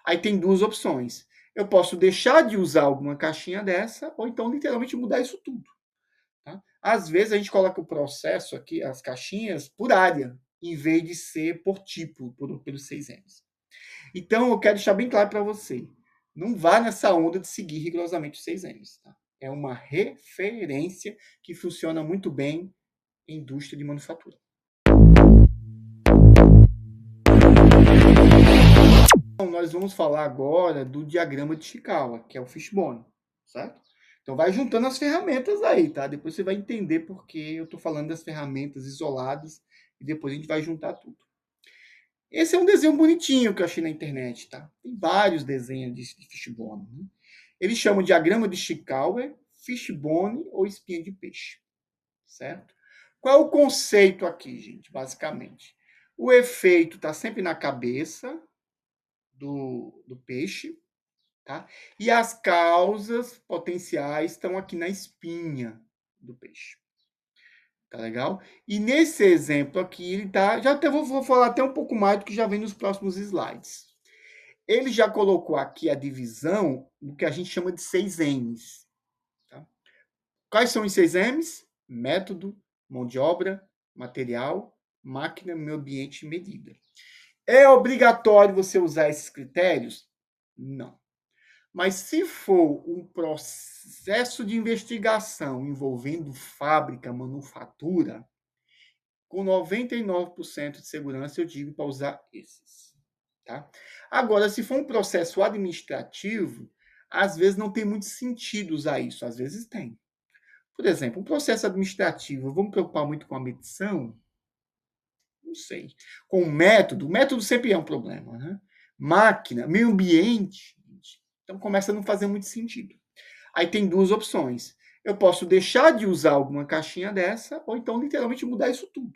Aí tem duas opções. Eu posso deixar de usar alguma caixinha dessa, ou então literalmente mudar isso tudo. Tá? Às vezes a gente coloca o processo aqui, as caixinhas, por área, em vez de ser por tipo, pelos 6Ms. Então, eu quero deixar bem claro para você. Não vá nessa onda de seguir rigorosamente os 6Ms. Tá? É uma referência que funciona muito bem em indústria de manufatura. Então, nós vamos falar agora do diagrama de Chikawa, que é o fishbone, certo? Então, vai juntando as ferramentas aí, tá? Depois você vai entender por que eu estou falando das ferramentas isoladas e depois a gente vai juntar tudo. Esse é um desenho bonitinho que eu achei na internet, tá? Tem vários desenhos de fishbone. Né? Eles chamam de diagrama de Chikawa, fishbone ou espinha de peixe, certo? Qual é o conceito aqui, gente, basicamente? O efeito está sempre na cabeça do peixe, tá? E as causas potenciais estão aqui na espinha do peixe. Tá legal? E nesse exemplo aqui, ele tá. Já até vou falar até um pouco mais do que já vem nos próximos slides. Ele já colocou aqui a divisão do que a gente chama de 6Ms. Tá? Quais são os 6Ms? Método, mão de obra, material, máquina, meio ambiente e medida. É obrigatório você usar esses critérios? Não. Mas se for um processo de investigação envolvendo fábrica, manufatura, com 99% de segurança eu digo para usar esses. Tá? Agora, se for um processo administrativo, às vezes não tem muito sentido usar isso, às vezes tem. Por exemplo, um processo administrativo, vamos preocupar muito com a medição? Não sei. Com o método sempre é um problema. Né? Máquina, meio ambiente, então começa a não fazer muito sentido. Aí tem duas opções. Eu posso deixar de usar alguma caixinha dessa, ou então literalmente mudar isso tudo.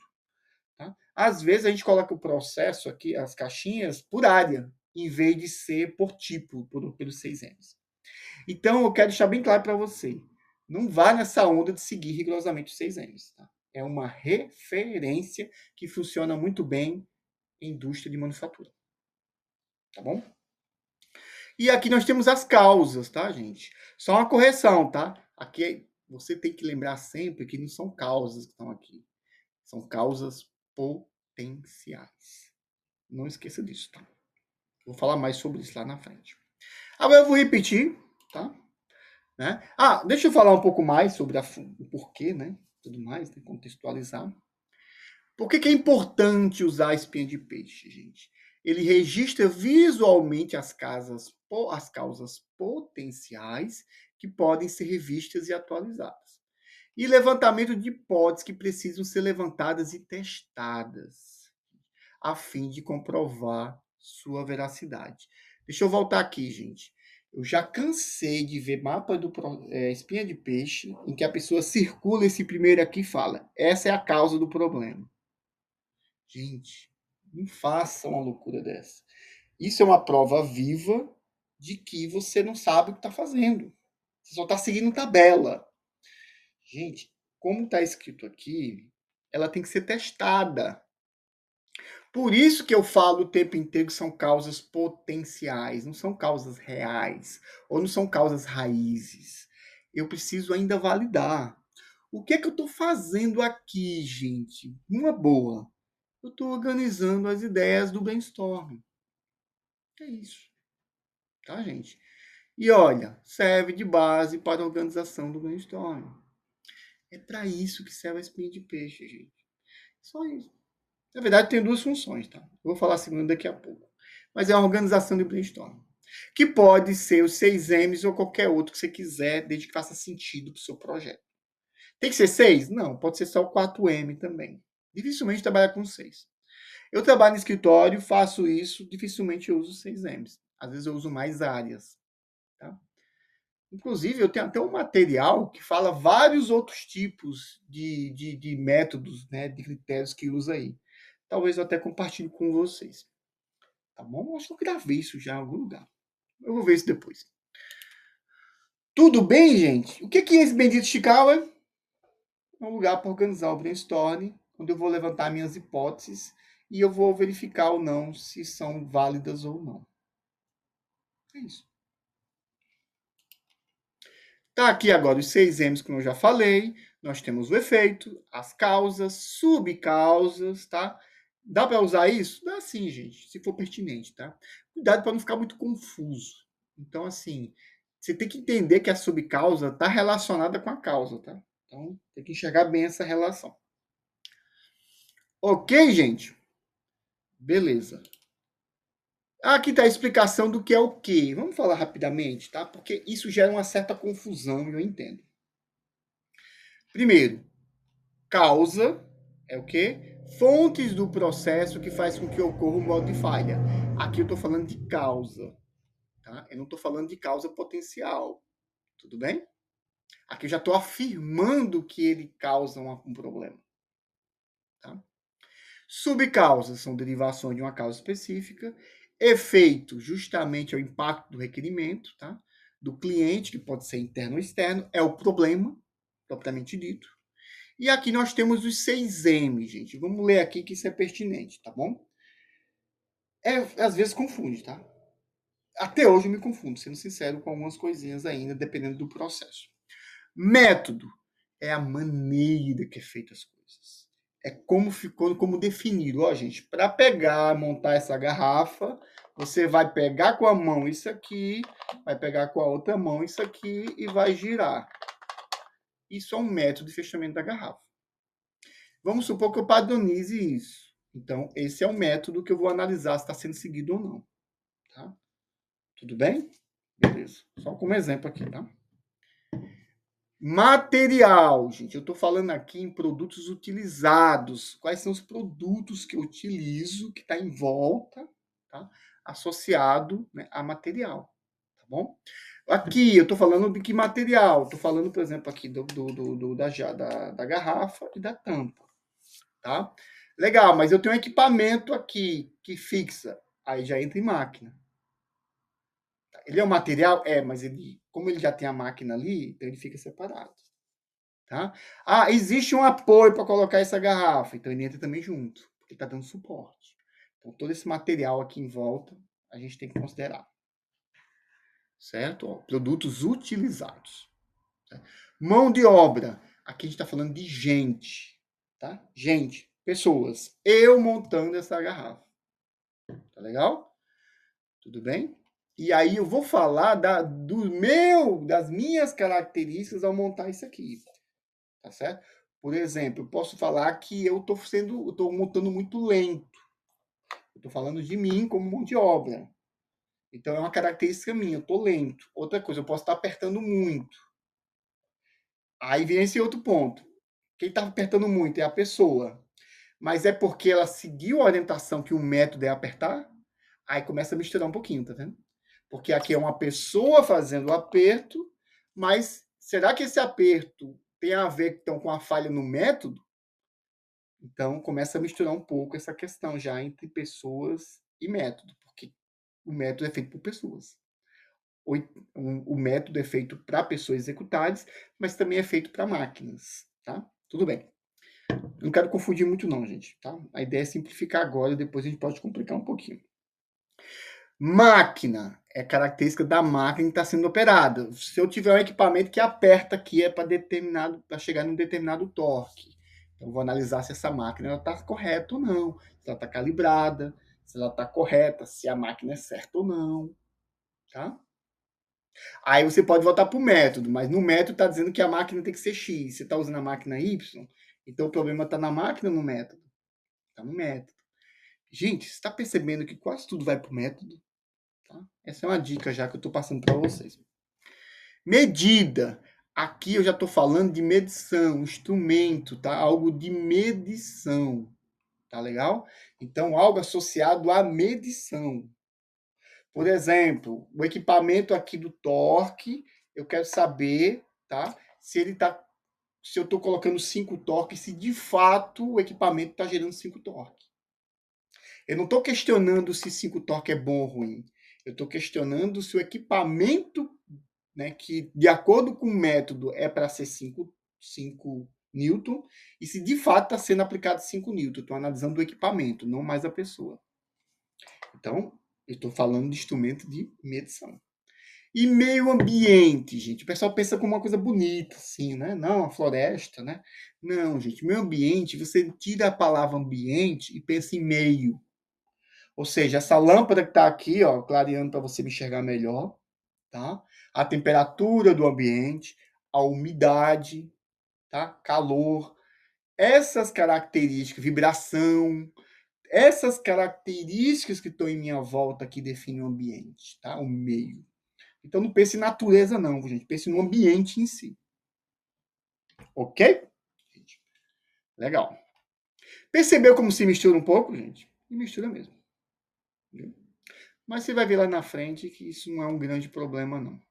Tá? Às vezes a gente coloca o processo aqui, as caixinhas, por área, em vez de ser por tipo, pelos 6Ms. Então, eu quero deixar bem claro para você. Não vá nessa onda de seguir rigorosamente os 6Ms. Tá? É uma referência que funciona muito bem em indústria de manufatura. Tá bom? E aqui nós temos as causas, tá, gente? Só uma correção, tá? Aqui você tem que lembrar sempre que não são causas que estão aqui. São causas potenciais. Não esqueça disso, tá? Vou falar mais sobre isso lá na frente. Agora eu vou repetir, tá? Né? Ah, deixa eu falar um pouco mais sobre o porquê, né? Tudo mais, né? Contextualizar. Por que é importante usar a espinha de peixe, gente? Ele registra visualmente as causas potenciais que podem ser revistas e atualizadas. E levantamento de hipóteses que precisam ser levantadas e testadas, a fim de comprovar sua veracidade. Deixa eu voltar aqui, gente. Eu já cansei de ver mapa do espinha de peixe em que a pessoa circula esse primeiro aqui e fala: essa é a causa do problema. Gente, não faça uma loucura dessa. Isso é uma prova viva de que você não sabe o que está fazendo. Você só está seguindo tabela. Gente, como está escrito aqui, ela tem que ser testada. Por isso que eu falo o tempo inteiro que são causas potenciais, não são causas reais, ou não são causas raízes. Eu preciso ainda validar. O que é que eu estou fazendo aqui, gente? Uma boa. Eu estou organizando as ideias do brainstorming. É isso. Tá, gente? E olha, serve de base para a organização do brainstorming. É para isso que serve a espinha de peixe, gente. Só isso. Na verdade, tem duas funções, tá? Eu vou falar a segunda daqui a pouco. Mas é a organização do brainstorming. Que pode ser os 6Ms ou qualquer outro que você quiser, desde que faça sentido para o seu projeto. Tem que ser 6? Não, pode ser só o 4M também. Dificilmente trabalhar com 6. Eu trabalho no escritório, faço isso, dificilmente eu uso 6Ms. Às vezes eu uso mais áreas. Tá? Inclusive, eu tenho até um material que fala vários outros tipos de métodos, né, de critérios que usa aí. Talvez eu até compartilhe com vocês. Tá bom? Acho que eu gravei isso já em algum lugar. Eu vou ver isso depois. Tudo bem, gente? O que é esse bendito Chicago? É um lugar para organizar o brainstorming, onde eu vou levantar minhas hipóteses e eu vou verificar ou não se são válidas ou não. Tá aqui agora os 6 M's, como eu já falei. Nós temos o efeito, as causas, subcausas, tá? Dá para usar isso? Dá sim, gente, se for pertinente, tá? Cuidado para não ficar muito confuso. Então, assim, você tem que entender que a subcausa está relacionada com a causa, tá? Então, tem que enxergar bem essa relação. Ok, gente? Beleza. Aqui está a explicação do que é o quê. Vamos falar rapidamente, tá? Porque isso gera uma certa confusão e eu entendo. Primeiro, causa é o quê? Fontes do processo que faz com que ocorra um modo de falha. Aqui eu estou falando de causa, tá? Eu não estou falando de causa potencial, tudo bem? Aqui eu já estou afirmando que ele causa um problema, tá? Subcausas são derivações de uma causa específica. Efeito, justamente, é o impacto do requerimento, tá? Do cliente, que pode ser interno ou externo, é o problema, propriamente dito. E aqui nós temos os 6M, gente. Vamos ler aqui que isso é pertinente, tá bom? Às vezes confunde, tá? Até hoje eu me confundo, sendo sincero, com algumas coisinhas ainda, dependendo do processo. Método é a maneira que é feita as coisas. É como ficou, como definido. Ó, gente, para pegar, montar essa garrafa, você vai pegar com a mão isso aqui, vai pegar com a outra mão isso aqui e vai girar. Isso é um método de fechamento da garrafa. Vamos supor que eu padronize isso. Então, esse é o método que eu vou analisar se está sendo seguido ou não. Tá? Tudo bem? Beleza. Só como exemplo aqui, tá? Material, gente. Eu estou falando aqui em produtos utilizados. Quais são os produtos que eu utilizo, que está em volta, tá? Associado, né, a material. Tá bom? Aqui eu estou falando de que material? Estou falando, por exemplo, aqui da garrafa e da tampa. Tá? Legal, mas eu tenho um equipamento aqui que fixa. Aí já entra em máquina. Ele é um material? É, mas ele, como ele já tem a máquina ali, então ele fica separado. Tá? Ah, existe um apoio para colocar essa garrafa, então ele entra também junto, porque está dando suporte. Então todo esse material aqui em volta a gente tem que considerar. Certo? Ó, produtos utilizados. Tá? Mão de obra. Aqui a gente está falando de gente. Tá? Gente, pessoas. Eu montando essa garrafa. Tá legal? Tudo bem? E aí eu vou falar das minhas características ao montar isso aqui. Tá certo? Por exemplo, eu posso falar que eu estou montando muito lento. Eu estou falando de mim como mão de obra. Então é uma característica minha, eu estou lento. Outra coisa, eu posso estar apertando muito. Aí vem esse outro ponto. Quem está apertando muito é a pessoa. Mas é porque ela seguiu a orientação que o método é apertar? Aí começa a misturar um pouquinho, tá vendo? Porque aqui é uma pessoa fazendo o aperto, mas será que esse aperto tem a ver então, com a falha no método? Então começa a misturar um pouco essa questão já entre pessoas e método, porque o método é feito por pessoas. O método é feito para pessoas executáveis, mas também é feito para máquinas, tá? Tudo bem. Não quero confundir muito não, gente, tá? A ideia é simplificar agora, depois a gente pode complicar um pouquinho. Máquina é característica da máquina que está sendo operada. Se eu tiver um equipamento que aperta aqui é para chegar num determinado torque. Então, eu vou analisar se essa máquina está correta ou não, se ela está calibrada, se ela está correta, se a máquina é certa ou não. Tá? Aí você pode voltar para o método, mas no método está dizendo que a máquina tem que ser X. Você está usando a máquina Y, então o problema está na máquina ou no método? Está no método. Gente, você está percebendo que quase tudo vai para o método? Tá? Essa é uma dica já que eu estou passando para vocês. Medida. Aqui eu já estou falando de medição, instrumento, tá? Algo de medição. Tá legal? Então, algo associado à medição. Por exemplo, o equipamento aqui do torque, eu quero saber, tá? Se eu estou colocando 5 torques, se de fato o equipamento está gerando 5 torques. Eu não estou questionando se 5 torques é bom ou ruim. Eu estou questionando se o equipamento, né, que de acordo com o método é para ser 5 newton, e se de fato está sendo aplicado 5 newton. Estou analisando o equipamento, não mais a pessoa. Então, eu estou falando de instrumento de medição. E meio ambiente, gente. O pessoal pensa como uma coisa bonita, assim, né? Não, a floresta, né? Não, gente. Meio ambiente, você tira a palavra ambiente e pensa em meio. Ou seja, essa lâmpada que está aqui, ó, clareando para você me enxergar melhor, tá? A temperatura do ambiente, a umidade, tá? Calor, essas características, vibração, essas características que estão em minha volta que definem o ambiente, tá? O meio. Então não pense em natureza não, gente. Pense no ambiente em si. Ok? Legal. Percebeu como se mistura um pouco, gente? E mistura mesmo. Viu? Mas você vai ver lá na frente que isso não é um grande problema, não.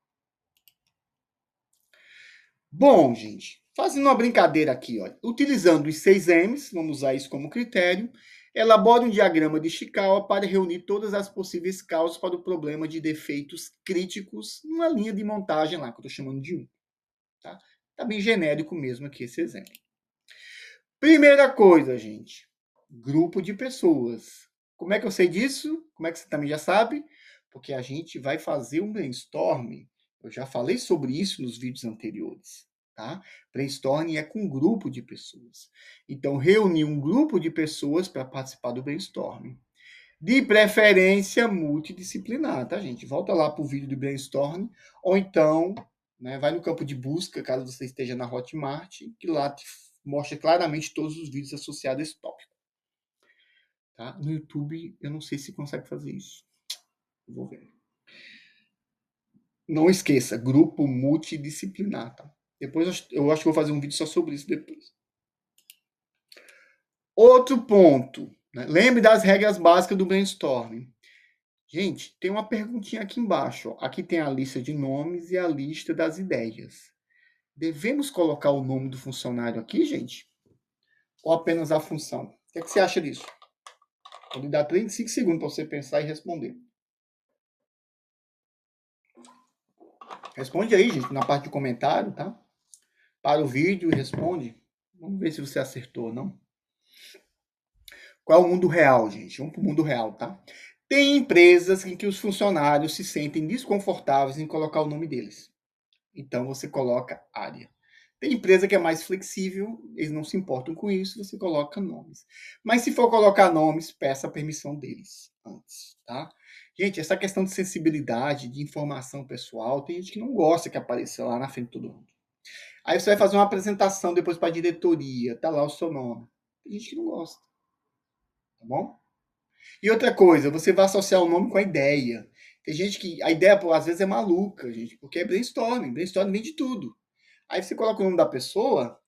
Bom, gente, fazendo uma brincadeira aqui, olha, utilizando os 6Ms, vamos usar isso como critério, elabore um diagrama de Ishikawa para reunir todas as possíveis causas para o problema de defeitos críticos numa linha de montagem lá, que eu estou chamando de 1. Tá? Tá bem genérico mesmo aqui esse exemplo. Primeira coisa, gente, grupo de pessoas. Como é que eu sei disso? Como é que você também já sabe? Porque a gente vai fazer um brainstorming. Eu já falei sobre isso nos vídeos anteriores. Tá? Brainstorming é com um grupo de pessoas. Então, reunir um grupo de pessoas para participar do brainstorming. De preferência multidisciplinar, tá, gente? Volta lá para o vídeo do brainstorming, ou então, né, vai no campo de busca, caso você esteja na Hotmart, que lá te mostra claramente todos os vídeos associados a esse tópico. Tá? No YouTube, eu não sei se consegue fazer isso. Eu vou ver. Não esqueça, grupo multidisciplinar, tá? Depois eu acho que vou fazer um vídeo só sobre isso depois. Outro ponto, né? Lembre das regras básicas do brainstorming. Gente, tem uma perguntinha aqui embaixo. Ó. Aqui tem a lista de nomes e a lista das ideias. Devemos colocar o nome do funcionário aqui, gente? Ou apenas a função? O que, é que você acha disso? Vou lhe dar 35 segundos para você pensar e responder. Responde aí, gente, na parte de comentário, tá? Para o vídeo e responde. Vamos ver se você acertou ou não. Qual é o mundo real, gente? Vamos para o mundo real, tá? Tem empresas em que os funcionários se sentem desconfortáveis em colocar o nome deles. Então você coloca área. Tem empresa que é mais flexível, eles não se importam com isso, você coloca nomes. Mas se for colocar nomes, peça a permissão deles antes, tá? Gente, essa questão de sensibilidade, de informação pessoal, tem gente que não gosta que apareça lá na frente de todo mundo. Aí você vai fazer uma apresentação depois para a diretoria, tá lá o seu nome. Tem gente que não gosta, tá bom? E outra coisa, você vai associar o nome com a ideia. Tem gente que a ideia, pô, às vezes é maluca, gente, porque é brainstorming. Brainstorming vem de tudo. Aí você coloca o nome da pessoa,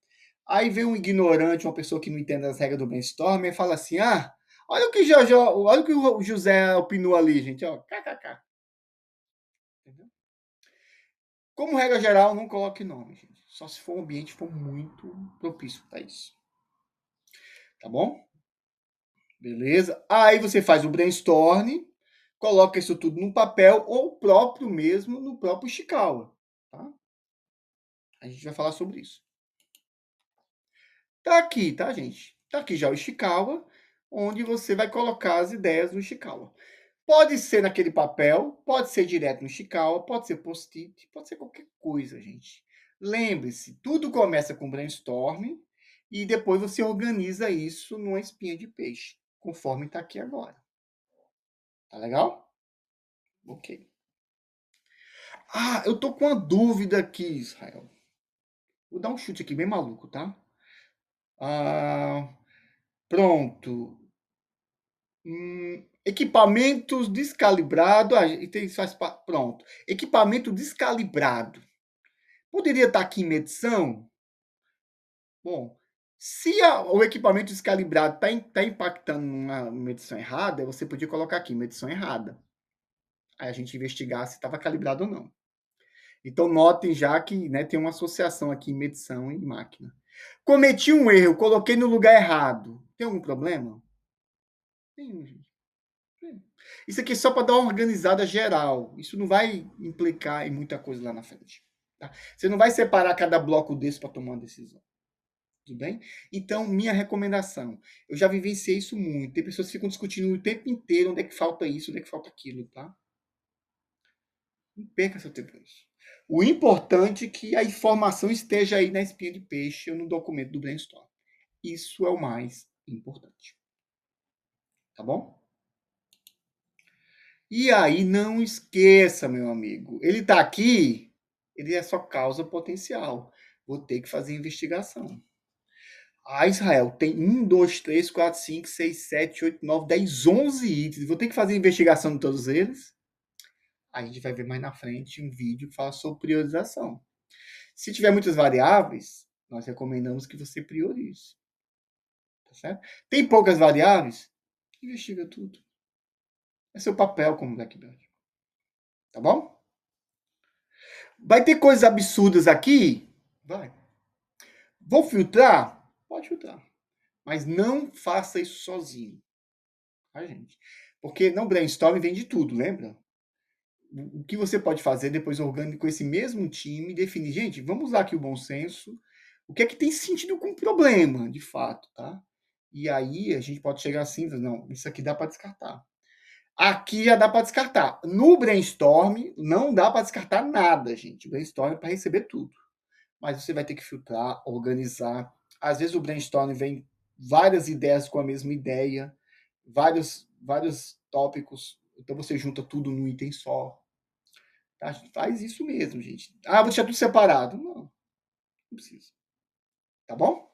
aí vem um ignorante, uma pessoa que não entende as regras do brainstorming, e fala assim: ah, olha o que olha o que o José opinou ali, gente, ó, kkk. Entendeu? Como regra geral, não coloque nome, gente. Só se for um ambiente for muito propício para isso. Tá bom? Beleza? Aí você faz o brainstorm, coloca isso tudo no papel ou próprio mesmo no próprio Ishikawa, tá? A gente vai falar sobre isso. Tá aqui, tá, gente? Tá aqui já o Ishikawa, onde você vai colocar as ideias no Ishikawa. Pode ser naquele papel, pode ser direto no Ishikawa, pode ser post-it, pode ser qualquer coisa, gente. Lembre-se, tudo começa com brainstorming e depois você organiza isso numa espinha de peixe, conforme está aqui agora. Tá legal? Ok. Ah, eu tô com uma dúvida aqui, Israel. Vou dar um chute aqui bem maluco, tá? Ah, pronto. Equipamentos descalibrados. Pronto. Equipamento descalibrado. Poderia estar aqui em medição? Bom, se o equipamento descalibrado está impactando numa medição errada, você podia colocar aqui, medição errada. Aí a gente investigar se estava calibrado ou não. Então, notem já que, né, tem uma associação aqui, medição e máquina. Cometi um erro, coloquei no lugar errado. Tem algum problema? Tem, gente. Isso aqui é só para dar uma organizada geral. Isso não vai implicar em muita coisa lá na frente. Tá? Você não vai separar cada bloco desse para tomar uma decisão. Tudo bem? Então, minha recomendação. Eu já vivenciei isso muito. Tem pessoas que ficam discutindo o tempo inteiro onde é que falta isso, onde é que falta aquilo, tá? Não perca seu tempo nisso. O importante é que a informação esteja aí na espinha de peixe ou no documento do brainstorm. Isso é o mais importante. Tá bom? E aí, não esqueça, meu amigo, ele está aqui, ele é só causa potencial. Vou ter que fazer investigação. Ah, Israel, tem 1, 2, 3, 4, 5, 6, 7, 8, 9, 10, 11 itens. Vou ter que fazer investigação de todos eles. A gente vai ver mais na frente um vídeo que fala sobre priorização. Se tiver muitas variáveis, nós recomendamos que você priorize. Tá certo? Tem poucas variáveis? Investiga tudo. É seu papel como Black Belt. Tá bom? Vai ter coisas absurdas aqui? Vai. Vou filtrar? Pode filtrar. Mas não faça isso sozinho. Tá, gente? Porque não brainstorm vem de tudo, lembra? O que você pode fazer depois orgânico com esse mesmo time, definir, gente, vamos usar aqui o bom senso, o que é que tem sentido com o problema, de fato, tá? E aí a gente pode chegar assim, não, isso aqui dá para descartar. Aqui já dá para descartar. No brainstorm não dá para descartar nada, gente. O brainstorm é para receber tudo. Mas você vai ter que filtrar, organizar. Às vezes o brainstorm vem várias ideias com a mesma ideia, vários tópicos. Então você junta tudo num item só. Tá? Faz isso mesmo, gente. Ah, vou deixar tudo separado. Não, não precisa. Tá bom?